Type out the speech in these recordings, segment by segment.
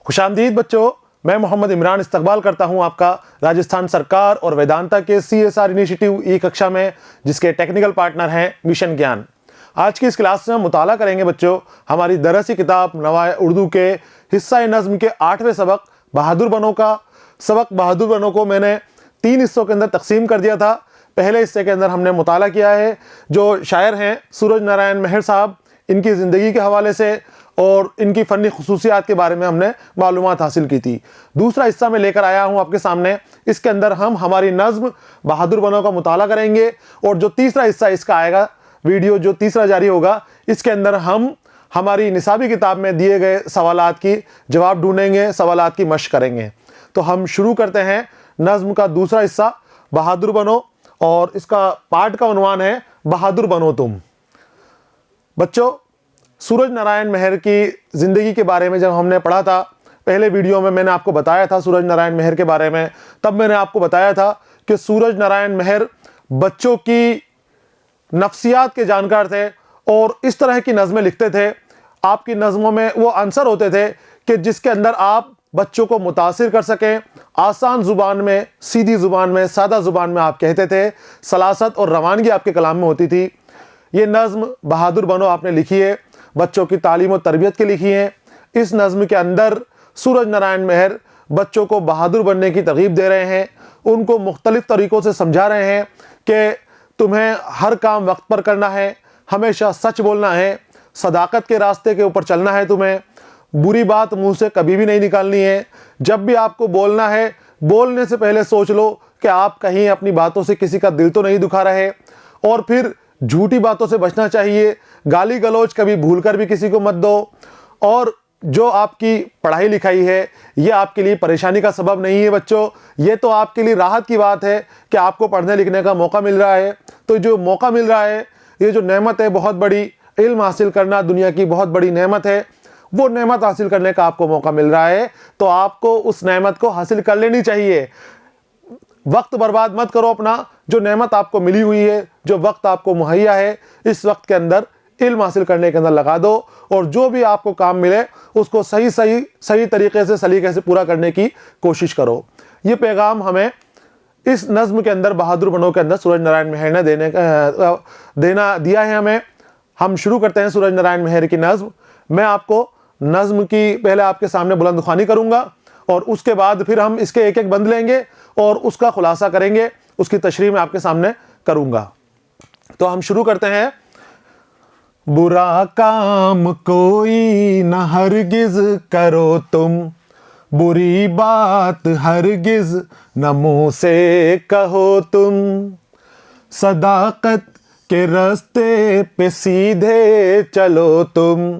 खुशामदीद बच्चों, मैं मोहम्मद इमरान इस्तकबाल करता हूं आपका राजस्थान सरकार और वेदांता के CSR इनिशिएटिव ई कक्षा में, जिसके टेक्निकल पार्टनर हैं मिशन ज्ञान। आज की इस क्लास में हम मुताला करेंगे बच्चों हमारी दरसी किताब नवाए उर्दू के हिस्सा नज़्म के 8वें सबक बहादुर बनो का। सबक बहादुर बनो को मैंने 3 हिस्सों के अंदर तकसीम कर दिया था। पहले हिस्से के अंदर हमने मुताला किया है जो शायर हैं सूरज नारायण मेहर साहब, इनकी ज़िंदगी के हवाले से और इनकी फ़नी खुसूसियात के बारे में हमने मालूमात हासिल की थी। दूसरा हिस्सा मैं लेकर आया हूँ आपके सामने। इसके अंदर हम हमारी नज़्म बहादुर बनो का मुताला करेंगे और जो तीसरा हिस्सा इसका आएगा, वीडियो जो तीसरा जारी होगा, इसके अंदर हम हमारी निसाबी किताब में दिए गए सवालात की जवाब ढूंढेंगे, सवालात की मशक करेंगे। तो हम शुरू करते हैं नज़्म का दूसरा हिस्सा बहादुर बनो, और इसका पाठ का उन्वान है बहादुर बनो तुम। बच्चों, सूरज नारायण मेहर की ज़िंदगी के बारे में जब हमने पढ़ा था, पहले वीडियो में मैंने आपको बताया था सूरज नारायण मेहर के बारे में। तब मैंने आपको बताया था कि सूरज नारायण मेहर बच्चों की नफ्सियात के जानकार थे और इस तरह की नज़में लिखते थे। आपकी नज़मों में वो आंसर होते थे कि जिसके अंदर आप बच्चों को मुतासिर कर सकें, आसान ज़ुबान में, सीधी ज़ुबान में, सादा ज़ुबान में आप कहते थे। सलासत और रवानगी आपके कलाम में होती थी। ये नज़्म बहादुर बनो आपने लिखी है, बच्चों की तालीम और तरबियत के लिखी है। इस नज़्म के अंदर सूरज नारायण मेहर बच्चों को बहादुर बनने की तरगीब दे रहे हैं, उनको मुख्तलिफ़ तरीक़ों से समझा रहे हैं कि तुम्हें हर काम वक्त पर करना है, हमेशा सच बोलना है, सदाकत के रास्ते के ऊपर चलना है, तुम्हें बुरी बात मुंह से कभी भी नहीं निकालनी है। जब भी आपको बोलना है, बोलने से पहले सोच लो कि आप कहीं अपनी बातों से किसी का दिल तो नहीं दुखा रहे। और फिर झूठी बातों से बचना चाहिए, गाली गलौज कभी भूलकर भी किसी को मत दो। और जो आपकी पढ़ाई लिखाई है ये आपके लिए परेशानी का सबब नहीं है बच्चों, ये तो आपके लिए राहत की बात है कि आपको पढ़ने लिखने का मौका मिल रहा है। तो जो मौका मिल रहा है, ये जो नेमत है बहुत बड़ी, इल्म हासिल करना दुनिया की बहुत बड़ी नेमत है, वो नेमत हासिल करने का आपको मौका मिल रहा है, तो आपको उस नेमत को हासिल कर लेनी चाहिए। वक्त बर्बाद मत करो अपना। जो नेमत आपको मिली हुई है, जो वक्त आपको मुहैया है, इस वक्त के अंदर इल्म हासिल करने के अंदर लगा दो और जो भी आपको काम मिले उसको सही तरीके से, सलीके से पूरा करने की कोशिश करो। ये पैगाम हमें इस नज़्म के अंदर बहादुर बनो के अंदर सूरज नारायण मेहर ने दिया है हमें। हम शुरू करते हैं सूरज नारायण मेहर की नज़्म। मैं आपको नज़्म की पहले आपके सामने बुलंद ख्वानी करूँगा और उसके बाद फिर हम इसके एक एक बंद लेंगे और उसका खुलासा करेंगे, उसकी तशरीह मैं आपके सामने करूँगा। तो हम शुरू करते हैं। बुरा काम कोई न हरगिज करो तुम, बुरी बात हरगिज न मुंह से कहो तुम, सदाकत के रास्ते पे सीधे चलो तुम,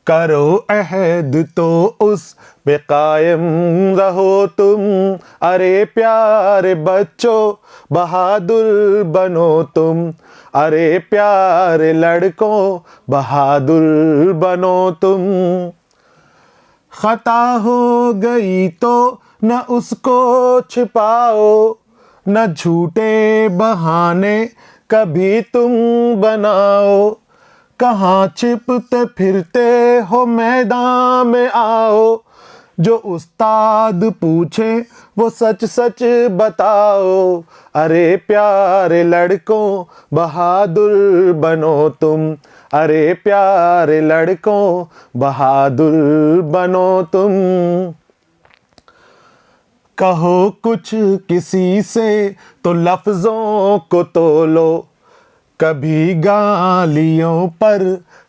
करो अहद तो उस पे कायम रहो तुम, अरे प्यारे बच्चों बहादुर बनो तुम, अरे प्यारे लड़कों बहादुर बनो तुम, खता हो गई तो न उसको छिपाओ, न झूठे बहाने कभी तुम बनाओ, कहाँ छिपते फिरते हो मैदान में आओ, जो उस्ताद पूछे वो सच सच बताओ, अरे प्यारे लड़कों बहादुर बनो तुम, अरे प्यारे लड़कों बहादुर बनो तुम, कहो कुछ किसी से तो लफ्ज़ों को तोलो, कभी गालियों पर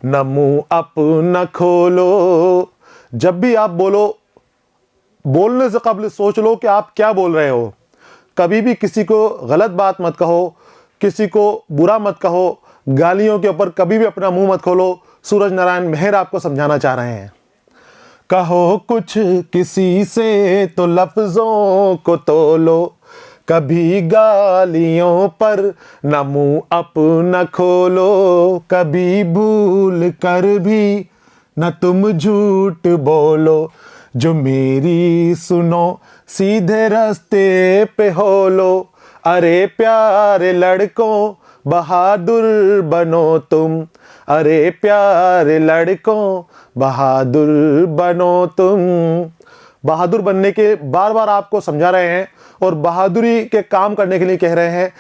न मुंह अपना खोलो। जब भी आप बोलो, बोलने से कबल सोच लो कि आप क्या बोल रहे हो। कभी भी किसी को गलत बात मत कहो, किसी को बुरा मत कहो, गालियों के ऊपर कभी भी अपना मुंह मत खोलो। सूरज नारायण मेहर आपको समझाना चाह रहे हैं। कहो कुछ किसी से तो लफ्ज़ों को तोलो, कभी गालियों पर न मुंह अपना खोलो, कभी भूल कर भी न तुम झूठ बोलो, जो मेरी सुनो सीधे रास्ते पे हो लो, अरे प्यारे लड़कों बहादुर बनो तुम, अरे प्यारे लड़कों बहादुर बनो तुम। बहादुर बनने के बार बार आपको समझा रहे हैं और बहादुरी के काम करने के लिए कह रहे हैं।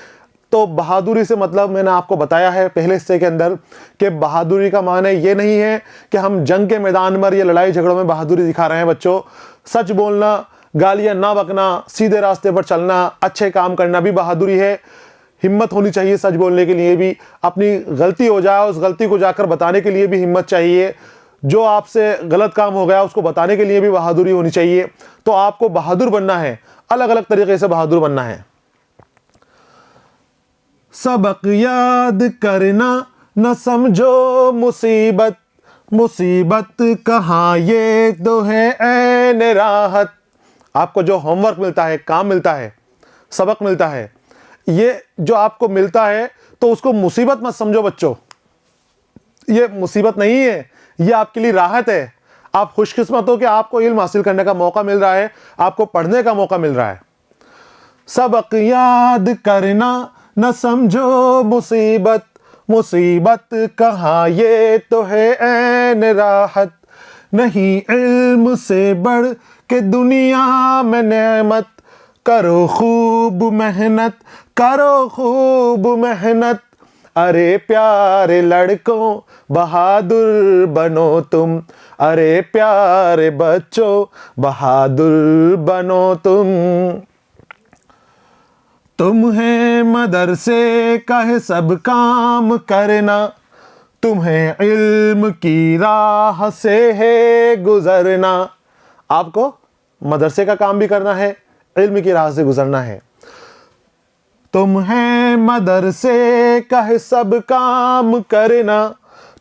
तो बहादुरी से मतलब मैंने आपको बताया है पहले हिस्से के अंदर कि बहादुरी का माने ये नहीं है कि हम जंग के मैदान में या लड़ाई झगड़ों में बहादुरी दिखा रहे हैं बच्चों। सच बोलना, गालियां ना बकना, सीधे रास्ते पर चलना, अच्छे काम करना भी बहादुरी है। हिम्मत होनी चाहिए सच बोलने के लिए भी, अपनी गलती हो जाए उस गलती को जाकर बताने के लिए भी हिम्मत चाहिए, जो आपसे गलत काम हो गया उसको बताने के लिए भी बहादुरी होनी चाहिए। तो आपको बहादुर बनना है, अलग अलग तरीके से बहादुर बनना है। सबक याद करना न समझो मुसीबत, मुसीबत कहाँ ये तो है ऐन राहत। आपको जो होमवर्क मिलता है, काम मिलता है, सबक मिलता है, ये जो आपको मिलता है तो उसको मुसीबत मत समझो बच्चों। ये मुसीबत नहीं है, ये आपके लिए राहत है। आप खुशकिस्मत हो कि आपको इल्म हासिल करने का मौका मिल रहा है, आपको पढ़ने का मौका मिल रहा है। सबक याद करना न समझो मुसीबत, मुसीबत कहाँ ये तो है ऐन राहत। नहीं इल्म से बढ़ के दुनिया में नेमत, करो खूब मेहनत, करो खूब मेहनत। अरे प्यारे लड़कों बहादुर बनो तुम, अरे प्यारे बच्चों बहादुर बनो तुम्हें मदरसे का है सब काम करना, तुम्हें इल्म की राह से है गुजरना। आपको मदरसे का काम भी करना है, इल्म की राह से गुजरना है। तुम्हें मदरसे का है सब काम करना,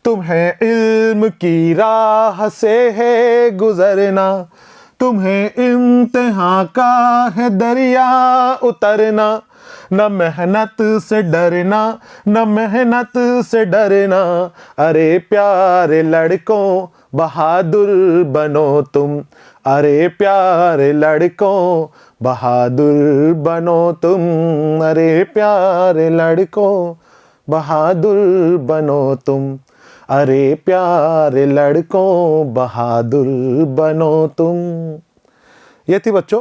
तुम्हें इल्म की राह से है गुजरना। तुम्हें इम्तिहान का है दरिया उतरना, न मेहनत से डरना, न मेहनत से डरना। अरे प्यारे लड़कों बहादुर बनो तुम, अरे प्यारे लड़कों बहादुर बनो तुम, अरे प्यारे लड़कों बहादुर बनो तुम, अरे प्यारे लड़कों बहादुर बनो तुम। ये थी बच्चों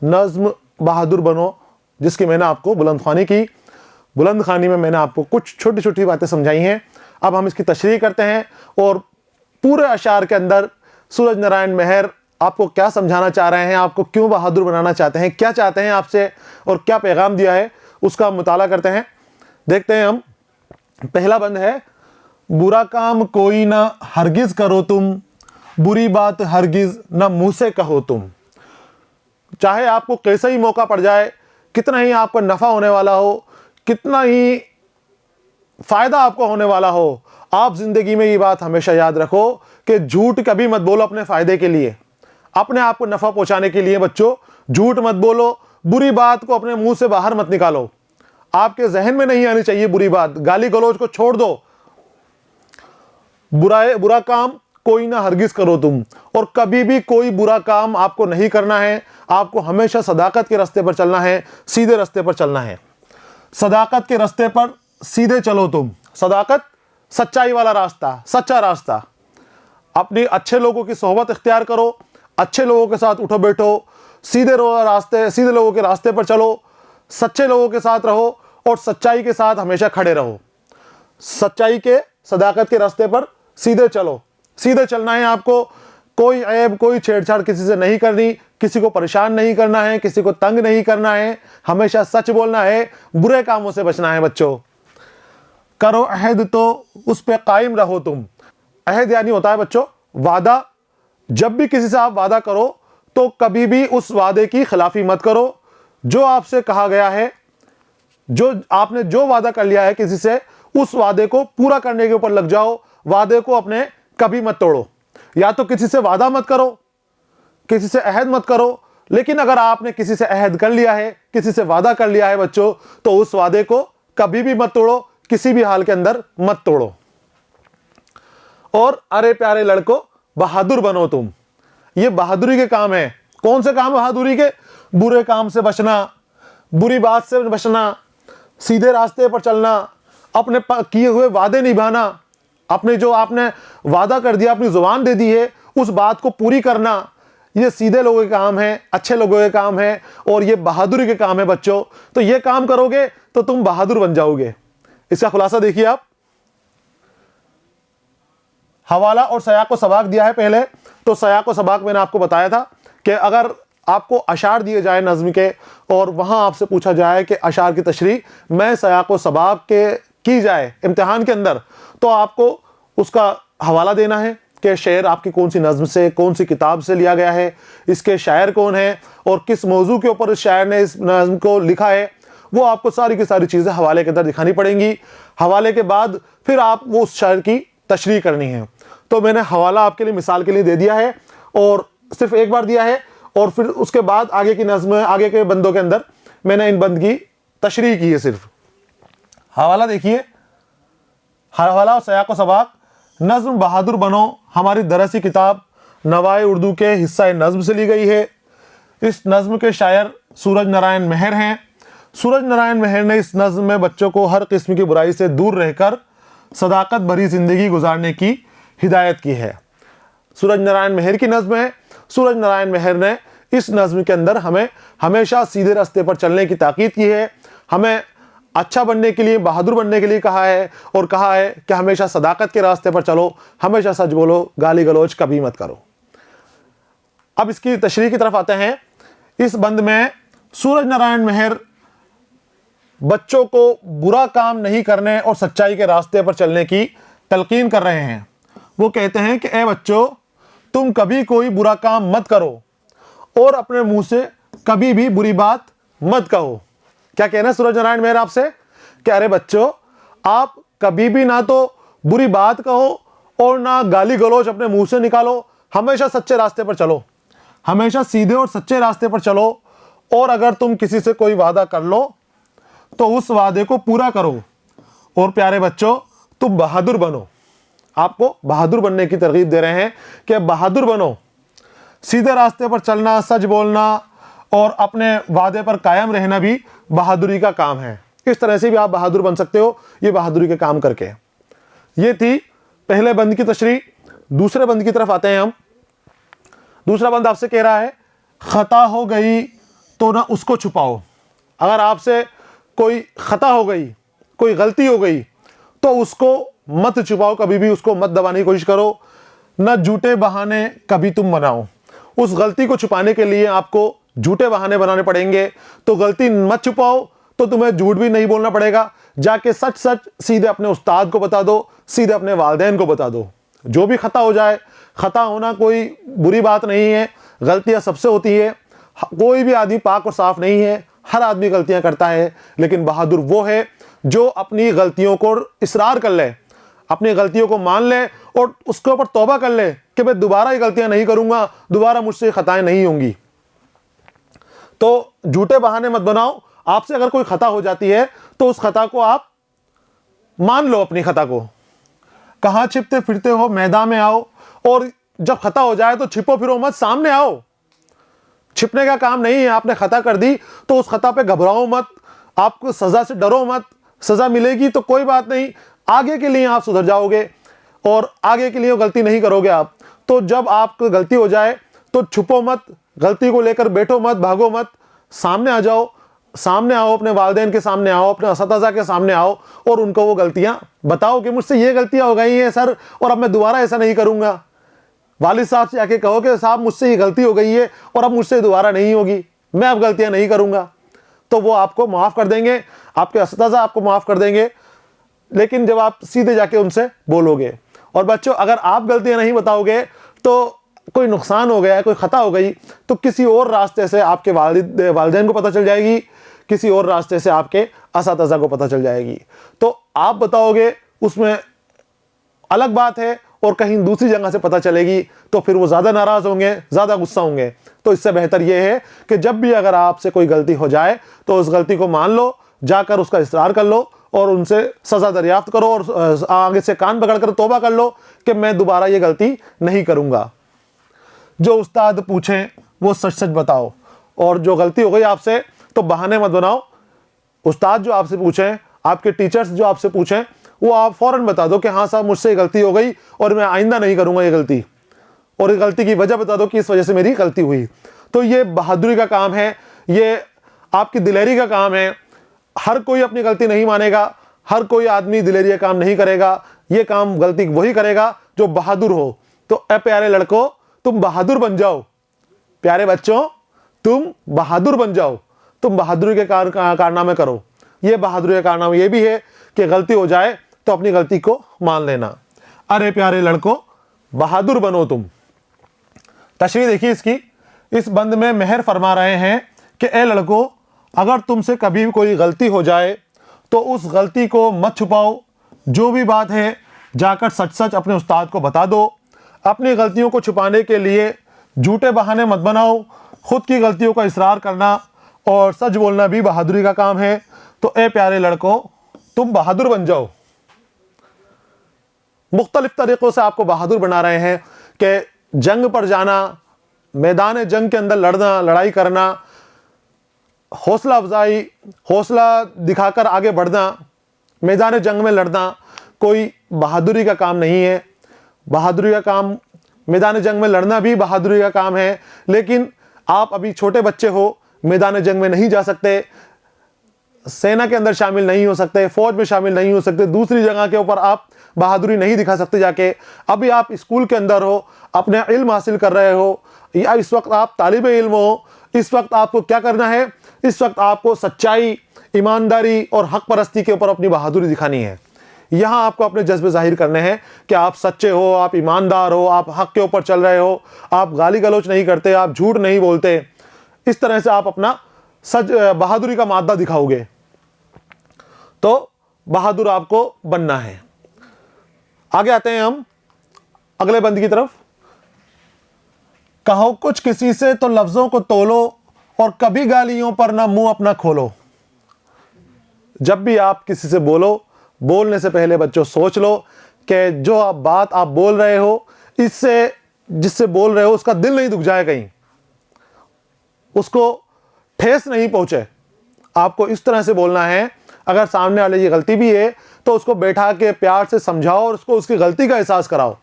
नज्म बहादुर बनो, जिसकी मैंने आपको बुलंद ख़्वानी की। बुलंद ख़्वानी में मैंने आपको कुछ छोटी छोटी बातें समझाई हैं। अब हम इसकी तशरीह करते हैं और पूरे अशार के अंदर सूरज नारायण मेहर आपको क्या समझाना चाह रहे हैं, आपको क्यों बहादुर बनाना चाहते हैं, क्या चाहते हैं आपसे और क्या पैगाम दिया है, उसका हम मुताला करते हैं। देखते हैं हम। पहला बंद है, बुरा काम कोई ना हरगिज करो तुम, बुरी बात हरगिज ना मुंह से कहो तुम। चाहे आपको कैसा ही मौका पड़ जाए, कितना ही आपको नफा होने वाला हो, कितना ही फायदा आपको होने वाला हो, आप जिंदगी में ये बात हमेशा याद रखो कि झूठ कभी मत बोलो अपने फायदे के लिए, अपने आप को नफा पहुंचाने के लिए। बच्चों झूठ मत बोलो, बुरी बात को अपने मुंह से बाहर मत निकालो, आपके जहन में नहीं आनी चाहिए बुरी बात। गाली गलौज को छोड़ दो, बुरा काम कोई ना हरगिज करो तुम। और कभी भी कोई बुरा काम आपको नहीं करना है, आपको हमेशा सदाकत के रास्ते पर चलना है, सीधे रास्ते पर चलना है। सदाकत के रास्ते पर सीधे चलो तुम। सदाकत सच्चाई वाला रास्ता, सच्चा रास्ता। अपनी अच्छे लोगों की सोहबत इख्तियार करो, अच्छे लोगों के साथ उठो बैठो, सीधे लोगों के रास्ते पर चलो, सच्चे लोगों के साथ रहो और सच्चाई के साथ हमेशा खड़े रहो। सच्चाई के, सदाकत के रास्ते पर सीधे चलो, सीधे चलना है आपको। कोई ऐब, कोई छेड़छाड़ किसी से नहीं करनी, किसी को परेशान नहीं करना है, किसी को तंग नहीं करना है, हमेशा सच बोलना है, बुरे कामों से बचना है। बच्चों करो अहद तो उस पे कायम रहो तुम। अहद यानी होता है बच्चों वादा। जब भी किसी से आप वादा करो तो कभी भी उस वादे की खिलाफी मत करो। जो आपसे कहा गया है, जो आपने जो वादा कर लिया है किसी से, उस वादे को पूरा करने के ऊपर लग जाओ। वादे को अपने कभी मत तोड़ो। या तो किसी से वादा मत करो, किसी से अहद मत करो, लेकिन अगर आपने किसी से अहद कर लिया है, किसी से वादा कर लिया है बच्चों, तो उस वादे को कभी भी मत तोड़ो, किसी भी हाल के अंदर मत तोड़ो। और अरे प्यारे लड़कों बहादुर बनो तुम। ये बहादुरी के काम है। कौन से काम बहादुरी के? बुरे काम से बचना, बुरी बात से बचना, सीधे रास्ते पर चलना, अपने किए हुए वादे निभाना, अपने जो आपने वादा कर दिया, अपनी जुबान दे दी है, उस बात को पूरी करना, ये सीधे लोगों के काम है, अच्छे लोगों के काम है और ये बहादुरी के काम है बच्चों। तो ये काम करोगे तो तुम बहादुर बन जाओगे। इसका खुलासा देखिए आप। हवाला और सयाक व सबाक दिया है पहले। तो सयाक व सबाक मैंने आपको बताया था कि अगर आपको अशार दिए जाए नज्म के और वहां आपसे पूछा जाए कि अशार की तशरीह मैं सयाक व सबाक के की जाए इम्तिहान के अंदर, तो आपको उसका हवाला देना है कि शेर आपकी कौन सी नज्म से, कौन सी किताब से लिया गया है, इसके शायर कौन है और किस मौजू के ऊपर इस शायर ने इस नज्म को लिखा है। वो आपको सारी की सारी चीज़ें हवाले के अंदर दिखानी पड़ेंगी। हवाले के बाद फिर आप वो उस शायर की तशरीह करनी है। तो मैंने हवाला आपके लिए मिसाल के लिए दे दिया है और सिर्फ एक बार दिया है, और फिर उसके बाद आगे की नज्म, आगे के बंदों के अंदर मैंने इन बंद की तशरीह की है सिर्फ। हवाला देखिए, हवाला और सयाक व सबाक। नज्म बहादुर बनो हमारी दरसी किताब नवाए उर्दू के हिस्सा नज्म से ली गई है। इस नज्म के शायर सूरज नारायण मेहर हैं। सूरज नारायण मेहर ने इस नज्म में बच्चों को हर किस्म की बुराई से दूर रहकर सदाकत भरी जिंदगी गुजारने की हिदायत की है। सूरज नारायण मेहर की नज्म है। सूरज नारायण मेहर ने इस नज्म के अंदर हमें हमेशा सीधे रास्ते पर चलने की ताकीद की है, हमें अच्छा बनने के लिए, बहादुर बनने के लिए कहा है और कहा है कि हमेशा सदाकत के रास्ते पर चलो, हमेशा सच बोलो, गाली गलौज कभी मत करो। अब इसकी तशरीह की तरफ आते हैं। इस बंद में सूरज नारायण मेहर बच्चों को बुरा काम नहीं करने और सच्चाई के रास्ते पर चलने की तलकीन कर रहे हैं। वो कहते हैं कि ए बच्चों, तुम कभी कोई बुरा काम मत करो और अपने मुंह से कभी भी बुरी बात मत कहो। क्या कहना है सूरज नारायण मेहर आपसे कि अरे बच्चों, आप कभी भी ना तो बुरी बात कहो और ना गाली गलौज अपने मुंह से निकालो, हमेशा सच्चे रास्ते पर चलो, हमेशा सीधे और सच्चे रास्ते पर चलो। और अगर तुम किसी से कोई वादा कर लो तो उस वादे को पूरा करो। और प्यारे बच्चों, तुम बहादुर बनो। आपको बहादुर बनने की तरगीब दे रहे हैं कि बहादुर बनो। सीधे रास्ते पर चलना, सच बोलना और अपने वादे पर कायम रहना भी बहादुरी का काम है। इस तरह से भी आप बहादुर बन सकते हो, ये बहादुरी के काम करके। ये थी पहले बंद की तशरीह। दूसरे बंद की तरफ आते हैं हम। दूसरा बंद आपसे कह रहा है, खता हो गई तो ना उसको छुपाओ। अगर आपसे कोई खता हो गई, कोई गलती हो गई, तो उसको मत छुपाओ, कभी भी उसको मत दबाने की कोशिश करो, ना झूठे बहाने कभी तुम बनाओ। उस गलती को छुपाने के लिए आपको झूठे बहाने बनाने पड़ेंगे। तो गलती मत छुपाओ, तो तुम्हें झूठ भी नहीं बोलना पड़ेगा। जाके सच सच सीधे अपने उस्ताद को बता दो, सीधे अपने वालिदैन को बता दो। जो भी खता हो जाए, खता होना कोई बुरी बात नहीं है, गलतियां सबसे होती है। कोई भी आदमी पाक और साफ नहीं है, हर आदमी गलतियां करता है। लेकिन बहादुर वो है जो अपनी गलतियों को इसरार कर ले, अपनी गलतियों को मान ले और उसके ऊपर तौबा कर ले कि मैं दोबारा ये गलतियां नहीं करूंगा, दोबारा मुझसे खताएं नहीं होंगी। तो झूठे बहाने मत बनाओ। आपसे अगर कोई खता हो जाती है तो उस खता को आप मान लो, अपनी खता को। कहां छिपते फिरते हो, मैदान में आओ। और जब खता हो जाए तो छिपो फिरो मत, सामने आओ। छिपने का काम नहीं है। आपने खता कर दी तो उस खता पे घबराओ मत, आपको सजा से डरो मत। सजा मिलेगी तो कोई बात नहीं, आगे के लिए आप सुधर जाओगे और आगे के लिए गलती नहीं करोगे आप। तो जब आपको गलती हो जाए तो छुपो मत, गलती को लेकर बैठो मत, भागो मत, सामने आ जाओ। सामने आओ, अपने वालिदैन के सामने आओ, अपने असातिज़ा के सामने आओ और उनको वो गलतियां बताओ कि मुझसे ये गलतियां हो गई हैं सर, और अब मैं दोबारा ऐसा नहीं करूंगा। वालिद साहब से आके कहो कि साहब मुझसे ये गलती हो गई है और अब मुझसे दोबारा नहीं होगी, मैं अब गलतियां नहीं करूंगा। तो वो आपको माफ़ कर देंगे, आपके असातिज़ा आपको माफ़ कर देंगे। लेकिन जब आप सीधे जाके उनसे बोलोगे। और बच्चों, अगर आप गलतियां नहीं बताओगे तो कोई नुकसान हो गया, कोई खता हो गई, तो किसी और रास्ते से आपके वालिदैन को पता चल जाएगी, किसी और रास्ते से आपके असातिज़ा को पता चल जाएगी। तो आप बताओगे उसमें अलग बात है, और कहीं दूसरी जगह से पता चलेगी तो फिर वो ज़्यादा नाराज़ होंगे, ज़्यादा गुस्सा होंगे। तो इससे बेहतर ये है कि जब भी अगर आपसे कोई गलती हो जाए तो उस गलती को मान लो, जाकर उसका इसरार कर लो और उनसे सज़ा दरियाफ्त करो और आगे से कान पकड़कर तौबा कर लो कि मैं दोबारा ये गलती नहीं करूँगा। जो उस्ताद पूछें वो सच सच बताओ, और जो गलती हो गई आपसे तो बहाने मत बनाओ। उस्ताद जो आपसे पूछें आपके टीचर्स जो आपसे पूछें वो आप फौरन बता दो कि हाँ साहब मुझसे ये गलती हो गई और मैं आइंदा नहीं करूँगा ये गलती, और ये गलती की वजह बता दो कि इस वजह से मेरी गलती हुई। तो ये बहादुरी का काम है, ये आपकी दिलेरी का काम है। हर कोई अपनी गलती नहीं मानेगा, हर कोई आदमी दिलेरी का काम नहीं करेगा। ये काम गलती वही करेगा जो बहादुर हो। तो ए प्यारे लड़कों, तुम बहादुर बन जाओ। प्यारे बच्चों, तुम बहादुर बन जाओ, तुम बहादुरी के कारनामे करो। ये बहादुरी का कारनामा ये भी है कि गलती हो जाए तो अपनी गलती को मान लेना। अरे प्यारे लड़कों, बहादुर बनो तुम। तशरीह देखिए इसकी। इस बंद में मेहर फरमा रहे हैं कि ए लड़कों, अगर तुमसे कभी भी कोई गलती हो जाए तो उस गलती को मत छुपाओ। जो भी बात है जाकर सच सच अपने उस्ताद को बता दो। अपनी गलतियों को छुपाने के लिए झूठे बहाने मत बनाओ। खुद की गलतियों का इसरार करना और सच बोलना भी बहादुरी का काम है। तो ए प्यारे लड़कों, तुम बहादुर बन जाओ। मुख्तलिफ तरीक़ों से आपको बहादुर बना रहे हैं कि जंग पर जाना, मैदान जंग के अंदर लड़ना, लड़ाई करना, हौसला अफजाई, हौसला दिखाकर आगे बढ़ना, मैदान जंग में लड़ना कोई बहादुरी का काम नहीं है। बहादुरी का काम, मैदान जंग में लड़ना भी बहादुरी का काम है। लेकिन आप अभी छोटे बच्चे हो, मैदान जंग में नहीं जा सकते, सेना के अंदर शामिल नहीं हो सकते, फौज में शामिल नहीं हो सकते, दूसरी जगह के ऊपर आप बहादुरी नहीं दिखा सकते जाके। अभी आप स्कूल के अंदर हो, अपने इल्म हासिल कर रहे हो, या इस वक्त आप तालिब इल्म हो। इस वक्त आपको क्या करना है? इस वक्त आपको सच्चाई, ईमानदारी और हक परस्ती के ऊपर अपनी बहादुरी दिखानी है। यहाँ आपको अपने जज्बे जाहिर करने हैं कि आप सच्चे हो, आप ईमानदार हो, आप हक के ऊपर चल रहे हो, आप गाली गलौच नहीं करते, आप झूठ नहीं बोलते। इस तरह से आप अपना सच बहादुरी का मादा दिखाओगे। तो बहादुर आपको बनना है। आगे आते हैं हम अगले बंद की तरफ। कहो कुछ किसी से तो लफ्जों को तोलो और कभी गालियों पर ना मुंह अपना खोलो। जब भी आप किसी से बोलो, बोलने से पहले बच्चों सोच लो कि जो आप बात आप बोल रहे हो, इससे जिससे बोल रहे हो उसका दिल नहीं दुख जाए, कहीं उसको ठेस नहीं पहुंचे। आपको इस तरह से बोलना है। अगर सामने वाले की गलती भी है तो उसको बैठा के प्यार से समझाओ और उसको उसकी गलती का एहसास कराओ।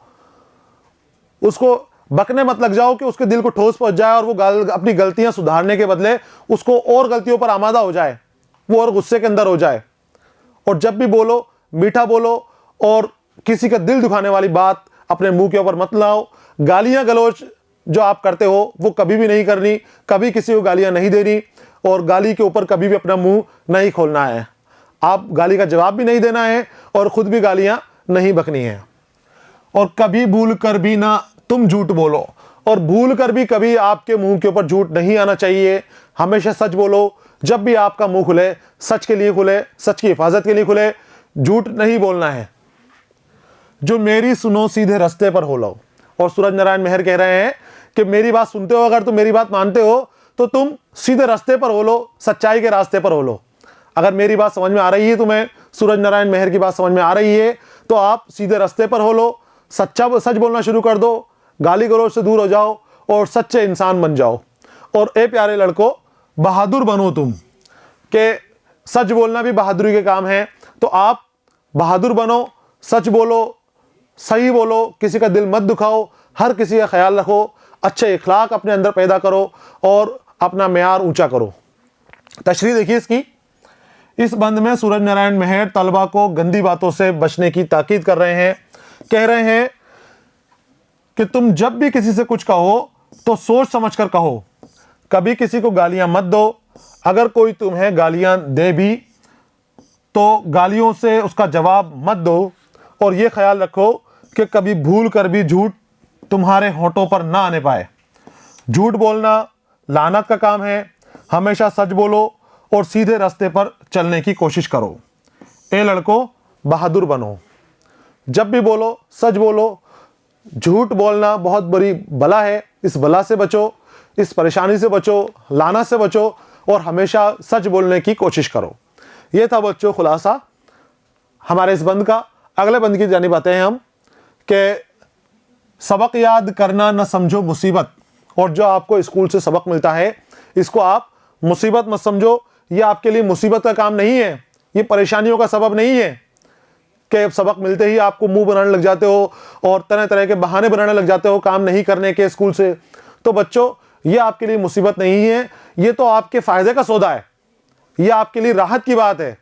उसको बकने मत लग जाओ कि उसके दिल को ठोस पहुंच जाए और वो अपनी गलतियां सुधारने के बदले उसको और गलतियों पर आमादा हो जाए, वो और गुस्से के अंदर हो जाए। और जब भी बोलो, मीठा बोलो और किसी का दिल दुखाने वाली बात अपने मुंह के ऊपर मत लाओ। गालियां गलौच जो आप करते हो वो कभी भी नहीं करनी, कभी किसी को गालियां नहीं देनी, और गाली के ऊपर कभी भी अपना मुंह नहीं खोलना है। आप गाली का जवाब भी नहीं देना है और खुद भी गालियां नहीं बकनी है। और कभी भूल कर भी ना तुम झूठ बोलो, और भूल कर भी कभी आपके मुंह के ऊपर झूठ नहीं आना चाहिए। हमेशा सच बोलो। जब भी आपका मुंह खुले, सच के लिए खुले, सच की हिफाजत के लिए खुले, झूठ नहीं बोलना है। जो मेरी सुनो सीधे रास्ते पर हो लो। और सूरज नारायण मेहर कह रहे हैं कि मेरी बात सुनते हो, अगर तुम मेरी बात मानते हो तो तुम सीधे रास्ते पर हो लो, सच्चाई के रास्ते पर हो लो। अगर मेरी बात समझ में आ रही है, तुम्हें सूरज नारायण मेहर की बात समझ में आ रही है, तो आप सीधे रास्ते पर हो लो, सच बोलना शुरू कर दो, गाली गलौज से दूर हो जाओ और सच्चे इंसान बन जाओ। और ए प्यारे लड़कों, बहादुर बनो तुम, कि सच बोलना भी बहादुरी के काम है। तो आप बहादुर बनो, सच बोलो, सही बोलो, किसी का दिल मत दुखाओ, हर किसी का ख्याल रखो, अच्छे इखलाक अपने अंदर पैदा करो और अपना मेयार ऊंचा करो। तशरीह देखिए इसकी। इस बंद में सूरज नारायण मेहर तलबा को गंदी बातों से बचने की ताकीद कर रहे हैं। कह रहे हैं कि तुम जब भी किसी से कुछ कहो तो सोच समझ कर कहो। कभी किसी को गालियां मत दो। अगर कोई तुम्हें गालियां दे भी तो गालियों से उसका जवाब मत दो। और यह ख्याल रखो कि कभी भूल कर भी झूठ तुम्हारे होठों पर ना आने पाए। झूठ बोलना लानत का काम है। हमेशा सच बोलो और सीधे रास्ते पर चलने की कोशिश करो। ए लड़कों, बहादुर बनो। जब भी बोलो सच बोलो। झूठ बोलना बहुत बड़ी बला है। इस बला से बचो, इस परेशानी से बचो, लानत से बचो और हमेशा सच बोलने की कोशिश करो। यह था बच्चों खुलासा हमारे इस बंद का। अगले बंद की जानिब आते हैं हम कि सबक याद करना न समझो मुसीबत। और जो आपको स्कूल से सबक मिलता है इसको आप मुसीबत मत समझो। यह आपके लिए मुसीबत का काम नहीं है, ये परेशानियों का सबब नहीं है कि सबक मिलते ही आपको मुंह बनाने लग जाते हो और तरह तरह के बहाने बनाने लग जाते हो काम नहीं करने के स्कूल से। तो बच्चों, ये आपके लिए मुसीबत नहीं है, ये तो आपके फायदे का सौदा है, ये आपके लिए राहत की बात है।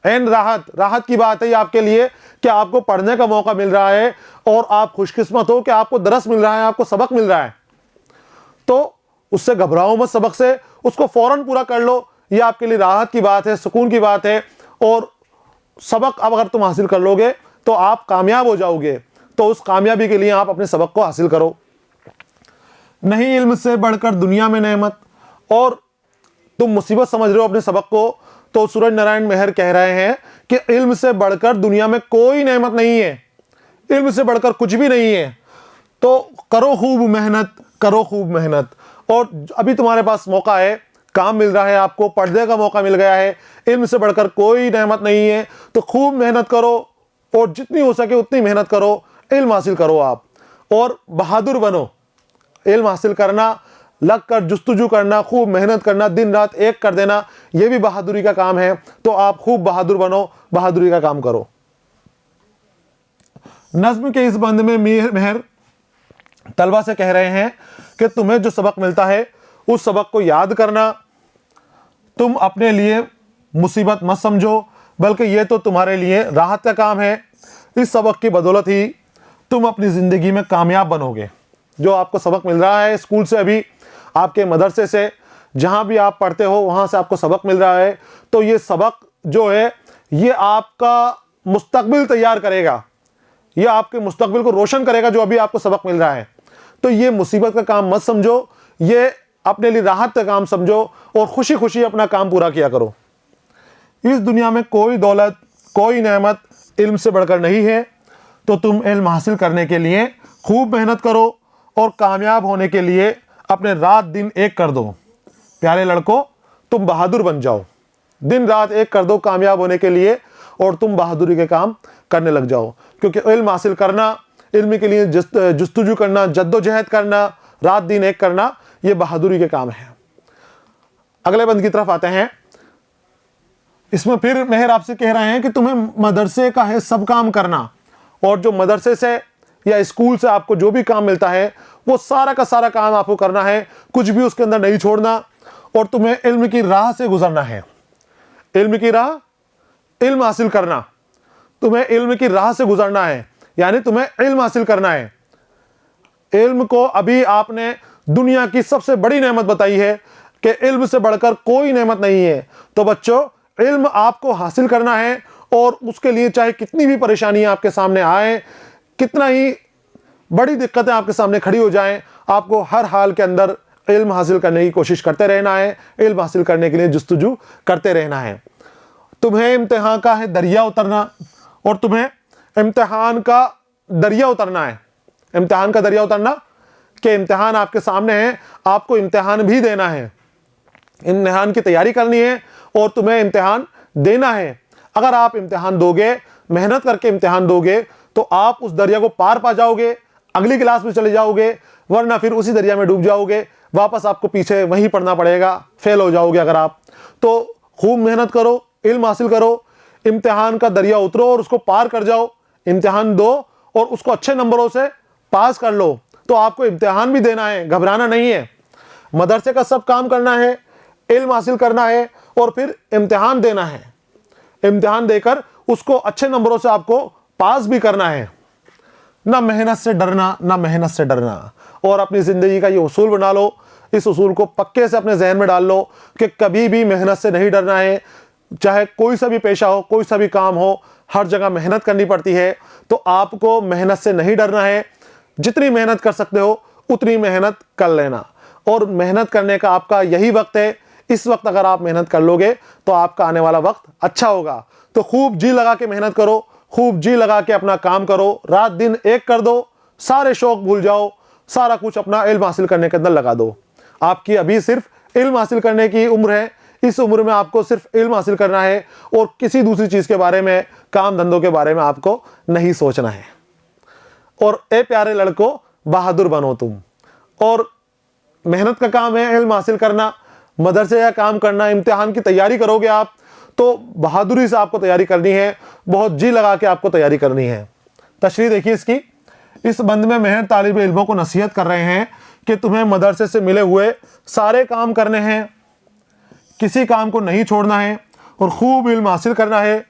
एंड राहत की बात है ये आपके लिए कि आपको पढ़ने का मौका मिल रहा है और आप खुशकिस्मत हो कि आपको दरस मिल रहा है, आपको सबक मिल रहा है। तो उससे घबराओ मत, सबक से उसको फौरन पूरा कर लो। ये आपके लिए राहत की बात है, सुकून की बात है। और सबक अब अगर तुम हासिल कर लोगे तो आप कामयाब हो जाओगे। तो उस कामयाबी के लिए आप अपने सबक को हासिल करो। नहीं इल्म से बढ़कर दुनिया में नेमत, और तुम मुसीबत समझ रहे हो अपने सबक को, तो सूरज नारायण मेहर कह रहे हैं कि इल्म से बढ़कर दुनिया में कोई नेमत नहीं है, इल्म से बढ़कर कुछ भी नहीं है। तो करो खूब मेहनत, करो खूब मेहनत। और अभी तुम्हारे पास मौका है, काम मिल रहा है, आपको पढ़ने का मौका मिल गया है, इल्म से बढ़कर कोई नेमत नहीं है। तो खूब मेहनत करो और जितनी हो सके उतनी मेहनत करो, इल्म हासिल करो आप और बहादुर बनो। इल्म हासिल करना, लग कर जुस्तजू करना, खूब मेहनत करना, दिन रात एक कर देना, यह भी बहादुरी का काम है। तो आप खूब बहादुर बनो, बहादुरी का काम करो। नज्म के इस बंद में मेहर तलबा से कह रहे हैं कि तुम्हें जो सबक मिलता है उस सबक को याद करना। तुम अपने लिए मुसीबत मत समझो, बल्कि यह तो तुम्हारे लिए राहत का काम है। इस सबक की बदौलत ही तुम अपनी ज़िंदगी में कामयाब बनोगे। जो आपको सबक मिल रहा है स्कूल से, अभी आपके मदरसे से, जहाँ भी आप पढ़ते हो वहाँ से आपको सबक मिल रहा है, तो ये सबक जो है ये आपका मुस्तकबिल तैयार करेगा, ये आपके मुस्तकबिल को रोशन करेगा। जो अभी आपको सबक मिल रहा है, तो ये मुसीबत का काम मत समझो, ये अपने लिए राहत का काम समझो और खुशी खुशी अपना काम पूरा किया करो। इस दुनिया में कोई दौलत, कोई नेमत इल्म से बढ़कर नहीं है। तो तुम इल्म हासिल करने के लिए खूब मेहनत करो और कामयाब होने के लिए अपने रात दिन एक कर दो। प्यारे लड़कों, तुम बहादुर बन जाओ, दिन रात एक कर दो कामयाब होने के लिए और तुम बहादुरी के काम करने लग जाओ। क्योंकि इल्म हासिल करना, इल्म के लिए जुस्तजू करना, जद्दोजहद करना, रात दिन एक करना, ये बहादुरी के काम है। अगले बंद की तरफ आते हैं। इसमें फिर मेहर आपसे कह रहे हैं कि तुम्हें मदरसे का है सब काम करना, और जो मदरसे से या स्कूल से आपको जो भी काम मिलता है वो सारा का सारा काम आपको करना है, कुछ भी उसके अंदर नहीं छोड़ना। और तुम्हें इल्म की राह से गुजरना है। इल्म की राह, इल्म हासिल करना, तुम्हें इल्म की राह से गुजरना है, यानी तुम्हें इल्म हासिल करना है। इल्म को अभी आपने दुनिया की सबसे बड़ी नेमत बताई है कि इल्म से बढ़कर कोई नेमत नहीं है। तो बच्चों, इल्म आपको हासिल करना है और उसके लिए चाहे कितनी भी परेशानियां आपके सामने आए, कितना ही बड़ी दिक्कतें आपके सामने खड़ी हो जाएं, आपको हर हाल के अंदर इल्म हासिल करने की कोशिश करते रहना है, इल्म हासिल करने के लिए जुस्तजू करते रहना है। तुम्हें इम्तिहान का है दरिया उतरना, और तुम्हें इम्तिहान का दरिया उतरना है। इम्तिहान का दरिया उतरना कि इम्तिहान आपके सामने है, आपको इम्तिहान भी देना है, इम्तिहान की तैयारी करनी है और तुम्हें इम्तिहान देना है। अगर आप इम्तिहान दोगे, मेहनत करके इम्तिहान दोगे, तो आप उस दरिया को पार पा जाओगे, अगली क्लास में चले जाओगे, वरना फिर उसी दरिया में डूब जाओगे, वापस आपको पीछे वहीं पढ़ना पड़ेगा, फेल हो जाओगे अगर आप। तो खूब मेहनत करो, इल्म हासिल करो, इम्तिहान का दरिया उतरो और उसको पार कर जाओ। इम्तिहान दो और उसको अच्छे नंबरों से पास कर लो। तो आपको इम्तिहान भी देना है, घबराना नहीं है। मदरसे का सब काम करना है, इल्म हासिल करना है और फिर इम्तिहान देना है। इम्तिहान देकर उसको अच्छे नंबरों से आपको पास भी करना है। ना मेहनत से डरना, ना मेहनत से डरना। और अपनी ज़िंदगी का ये उसूल बना लो, इस उसूल को पक्के से अपने जहन में डाल लो कि कभी भी मेहनत से नहीं डरना है। चाहे कोई सा भी पेशा हो, कोई सा भी काम हो, हर जगह मेहनत करनी पड़ती है। तो आपको मेहनत से नहीं डरना है। जितनी मेहनत कर सकते हो उतनी मेहनत कर लेना, और मेहनत करने का आपका यही वक्त है। इस वक्त अगर आप मेहनत कर लोगे तो आपका आने वाला वक्त अच्छा होगा। तो खूब जी लगा के मेहनत करो, खूब जी लगा के अपना काम करो, रात दिन एक कर दो, सारे शौक भूल जाओ, सारा कुछ अपना इल्म हासिल करने के अंदर लगा दो। आपकी अभी सिर्फ इल्म हासिल करने की उम्र है। इस उम्र में आपको सिर्फ इल्म हासिल करना है और किसी दूसरी चीज़ के बारे में, काम धंधों के बारे में आपको नहीं सोचना है। और ए प्यारे लड़कों, बहादुर बनो तुम। और मेहनत का काम है इल्म हासिल करना, मदरसे का काम करना, इम्तिहान की तैयारी करोगे आप तो बहादुरी से आपको तैयारी करनी है, बहुत जी लगा के आपको तैयारी करनी है। तशरीह देखिए इसकी। इस बंद में महर तालिब इल्मों को नसीहत कर रहे हैं कि तुम्हें मदरसे से मिले हुए सारे काम करने हैं, किसी काम को नहीं छोड़ना है और खूब इल्म हासिल करना है।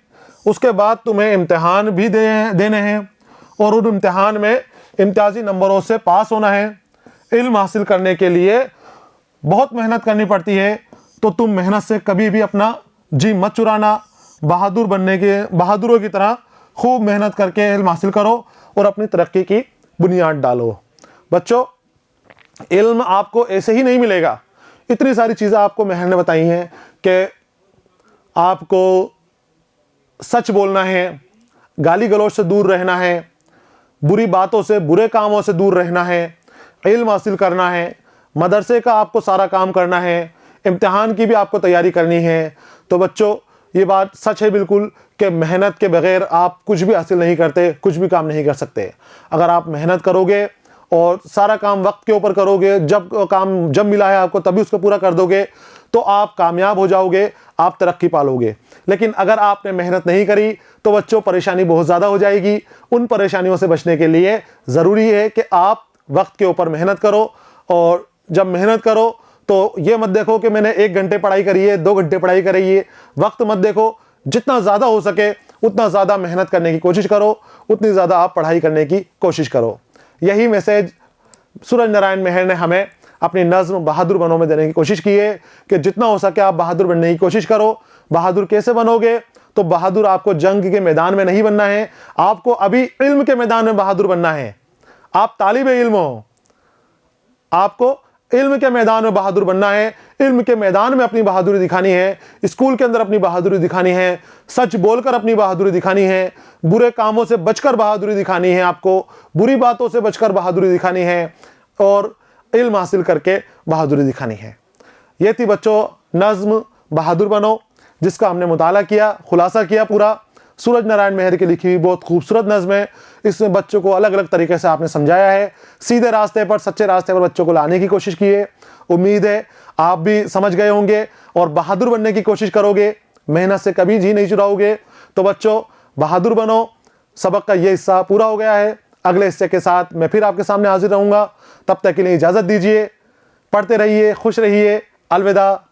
उसके बाद तुम्हें इम्तिहान भी देने हैं और उन इम्तिहान में इम्तियाजी नंबरों से पास होना है। इल्म हासिल करने के लिए बहुत मेहनत करनी पड़ती है, तो तुम मेहनत से कभी भी अपना जी मत चुराना। बहादुरों की तरह खूब मेहनत करके इल्म हासिल करो और अपनी तरक्की की बुनियाद डालो। बच्चों, इल्म आपको ऐसे ही नहीं मिलेगा। इतनी सारी चीज़ें आपको महर ने बताई हैं कि आपको सच बोलना है, गाली गलौज से दूर रहना है, बुरी बातों से, बुरे कामों से दूर रहना है, इल्म हासिल करना है, मदरसे का आपको सारा काम करना है, इम्तिहान की भी आपको तैयारी करनी है। तो बच्चों, ये बात सच है बिल्कुल कि मेहनत के बगैर आप कुछ भी हासिल नहीं करते, कुछ भी काम नहीं कर सकते। अगर आप मेहनत करोगे और सारा काम वक्त के ऊपर करोगे, जब मिला है आपको तभी उसको पूरा कर दोगे, तो आप कामयाब हो जाओगे, आप तरक्की पालोगे। लेकिन अगर आपने मेहनत नहीं करी तो बच्चों परेशानी बहुत ज़्यादा हो जाएगी। उन परेशानियों से बचने के लिए ज़रूरी है कि आप वक्त के ऊपर मेहनत करो, और जब मेहनत करो तो ये मत देखो कि मैंने 1 घंटे पढ़ाई करी है, 2 घंटे पढ़ाई करी है। वक्त मत देखो, जितना ज़्यादा हो सके उतना ज़्यादा मेहनत करने की कोशिश करो, उतनी ज़्यादा आप पढ़ाई करने की कोशिश करो। यही मैसेज सूरज नारायण मेहर ने हमें अपनी नज़्म बहादुर बनो में देने की कोशिश की है कि जितना हो सके आप बहादुर बनने की कोशिश करो। बहादुर कैसे बनोगे? तो बहादुर आपको जंग के मैदान में नहीं बनना है, आपको अभी इल्म के मैदान में बहादुर बनना है। आप तालिबे इल्म हो, आपको इल्म के मैदान में बहादुर बनना है। इल्म के मैदान में अपनी बहादुरी दिखानी है, स्कूल के अंदर अपनी बहादुरी दिखानी है, सच बोलकर अपनी बहादुरी दिखानी है, बुरे कामों से बचकर बहादुरी दिखानी है, आपको बुरी बातों से बचकर बहादुरी दिखानी है और इल्म हासिल करके बहादुरी दिखानी है। ये थी बच्चों नज़्म बहादुर बनो, जिसका हमने मुताला किया, खुलासा किया पूरा। सूरज नारायण मेहर की लिखी हुई बहुत खूबसूरत नज़्म है। इसमें बच्चों को अलग अलग तरीके से आपने समझाया है, सीधे रास्ते पर, सच्चे रास्ते पर बच्चों को लाने की कोशिश की है। उम्मीद है आप भी समझ गए होंगे और बहादुर बनने की कोशिश करोगे, मेहनत से कभी जी नहीं चुराओगे। तो बच्चों बहादुर बनो। सबक का ये हिस्सा पूरा हो गया है। अगले हिस्से के साथ मैं फिर आपके सामने हाजिर रहूँगा। तब तक के लिए इजाज़त दीजिए। पढ़ते रहिए, खुश रहिए। अलविदा।